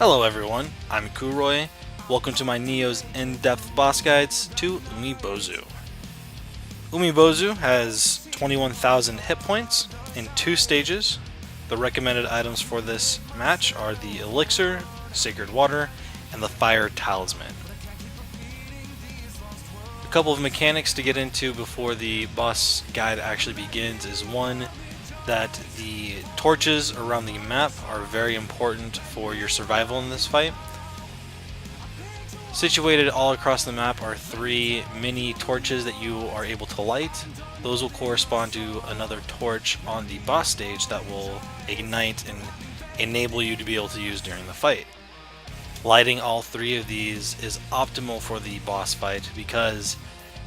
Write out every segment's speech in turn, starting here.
Hello everyone, I'm Kuroy. Welcome to my Nioh's in-depth boss guides to Umi-bozu. Umi-bozu has 21,000 hit points in 2 stages. The recommended items for this match are the Elixir, Sacred Water, and the Fire Talisman. A couple of mechanics to get into before the boss guide actually begins is one, that the torches around the map are very important for your survival in this fight. Situated all across the map are 3 mini torches that you are able to light. Those will correspond to another torch on the boss stage that will ignite and enable you to be able to use during the fight. Lighting all 3 of these is optimal for the boss fight because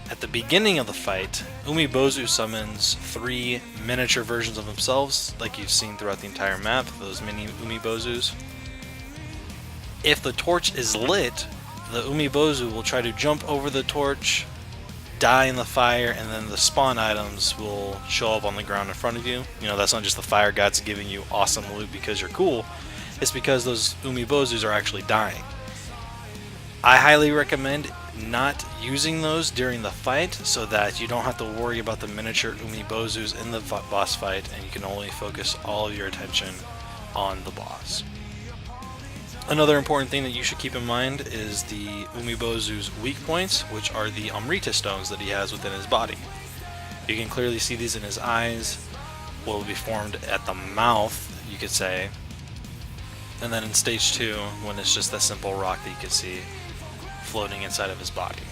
at the beginning of the fight, Umi-bozu summons 3 miniature versions of themselves, like you've seen throughout the entire map, those mini Umi-bozus. If the torch is lit, the Umi-bozu will try to jump over the torch, die in the fire, and then the spawn items will show up on the ground in front of you. You know, that's not just the fire gods giving you awesome loot because you're cool, it's because those Umi-bozus are actually dying. I highly recommend not using those during the fight so that you don't have to worry about the miniature Umi-bozus in the boss fight and you can only focus all of your attention on the boss. Another important thing that you should keep in mind is the Umi-bozu's weak points, which are the Amrita stones that he has within his body. You can clearly see these in his eyes, what will be formed at the mouth, you could say, and then in stage 2, when it's just that simple rock that you can see floating inside of his body.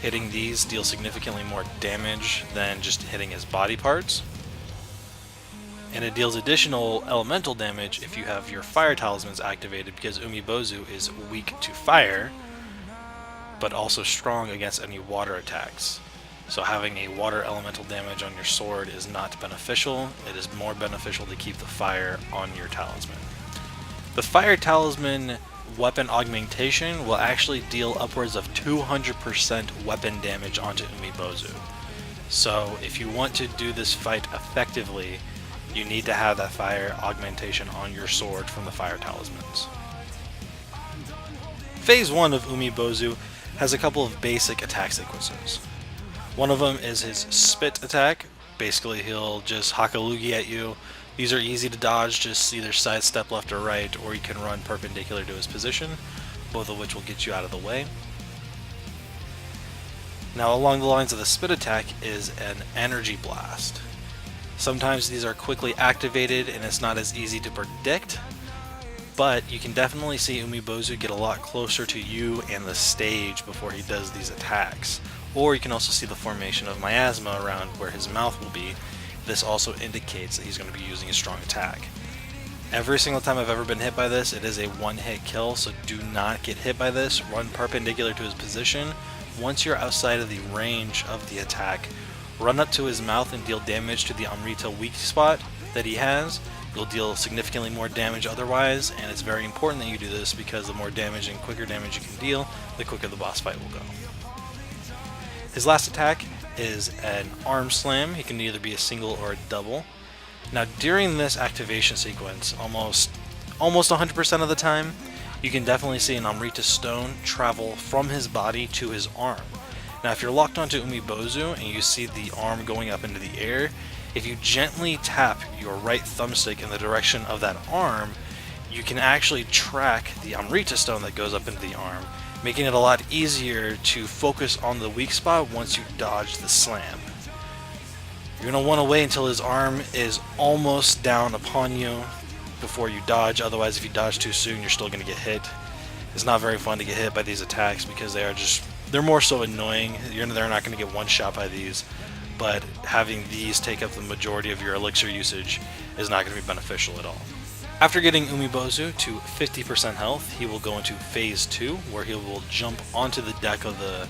Hitting these deals significantly more damage than just hitting his body parts. And it deals additional elemental damage if you have your fire talismans activated because Umi-bozu is weak to fire, but also strong against any water attacks. So having a water elemental damage on your sword is not beneficial. It is more beneficial to keep the fire on your talisman. The fire talisman weapon augmentation will actually deal upwards of 200% weapon damage onto Umi-bozu. So if you want to do this fight effectively, you need to have that fire augmentation on your sword from the fire talismans. Phase 1 of Umi-bozu has a couple of basic attack sequences. One of them is his spit attack. Basically he'll just hakalugi at you. These are easy to dodge, just either sidestep left or right, or you can run perpendicular to his position, both of which will get you out of the way. Now along the lines of the spit attack is an energy blast. Sometimes these are quickly activated and it's not as easy to predict, but you can definitely see Umi-bozu get a lot closer to you and the stage before he does these attacks. Or you can also see the formation of miasma around where his mouth will be. This also indicates that he's going to be using a strong attack. Every single time I've ever been hit by this, it is a one-hit kill, so do not get hit by this. Run perpendicular to his position. Once you're outside of the range of the attack, run up to his mouth and deal damage to the Amrita weak spot that he has. You'll deal significantly more damage otherwise, and it's very important that you do this because the more damage and quicker damage you can deal, the quicker the boss fight will go. His last attack is an arm slam. He can either be a single or a double. Now during this activation sequence, almost 100% of the time, you can definitely see an Amrita stone travel from his body to his arm. Now if you're locked onto Umi-bozu and you see the arm going up into the air, if you gently tap your right thumbstick in the direction of that arm, you can actually track the Amrita stone that goes up into the arm, making it a lot easier to focus on the weak spot once you dodge the slam. You're going to want to wait until his arm is almost down upon you before you dodge, otherwise if you dodge too soon you're still going to get hit. It's not very fun to get hit by these attacks because they're more so annoying. They're not going to get one shot by these, but having these take up the majority of your elixir usage is not going to be beneficial at all. After getting Umi-bozu to 50% health, he will go into phase 2, where he will jump onto the deck of the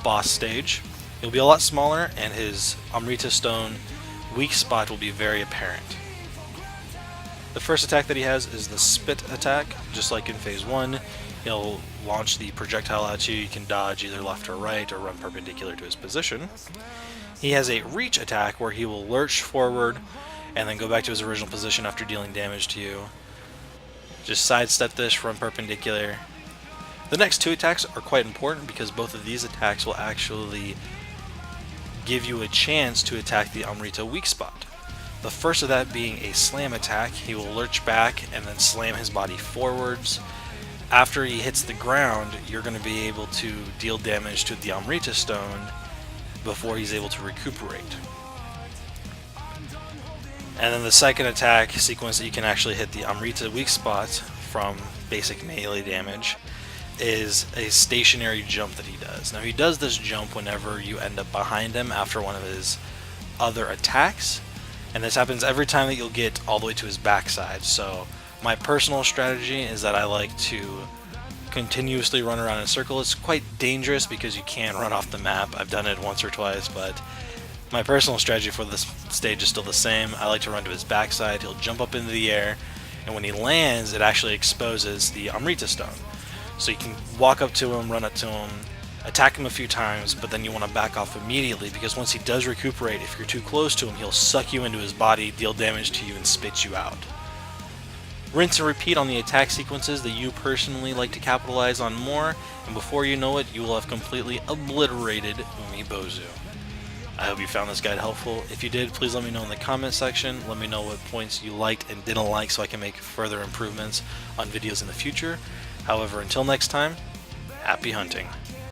boss stage. He'll be a lot smaller, and his Amrita stone weak spot will be very apparent. The first attack that he has is the spit attack. Just like in phase 1, he'll launch the projectile at you. You can dodge either left or right, or run perpendicular to his position. He has a reach attack where he will lurch forward and then go back to his original position after dealing damage to you. Just sidestep this, run perpendicular. The next two attacks are quite important because both of these attacks will actually give you a chance to attack the Amrita weak spot. The first of that being a slam attack. He will lurch back and then slam his body forwards. After he hits the ground, you're going to be able to deal damage to the Amrita stone before he's able to recuperate. And then the second attack sequence that you can actually hit the Amrita weak spot from basic melee damage is a stationary jump that he does. Now he does this jump whenever you end up behind him after one of his other attacks, and this happens every time that you'll get all the way to his backside. So my personal strategy is that I like to continuously run around in a circle. It's quite dangerous because you can run off the map. I've done it once or twice, but my personal strategy for this stage is still the same. I like to run to his backside. He'll jump up into the air, and when he lands, it actually exposes the Amrita stone. So you can walk up to him, run up to him, attack him a few times, but then you want to back off immediately because once he does recuperate, if you're too close to him, he'll suck you into his body, deal damage to you, and spit you out. Rinse and repeat on the attack sequences that you personally like to capitalize on more, and before you know it, you will have completely obliterated Umi-bozu. I hope you found this guide helpful. If you did, please let me know in the comment section. Let me know what points you liked and didn't like so I can make further improvements on videos in the future. However, until next time, happy hunting.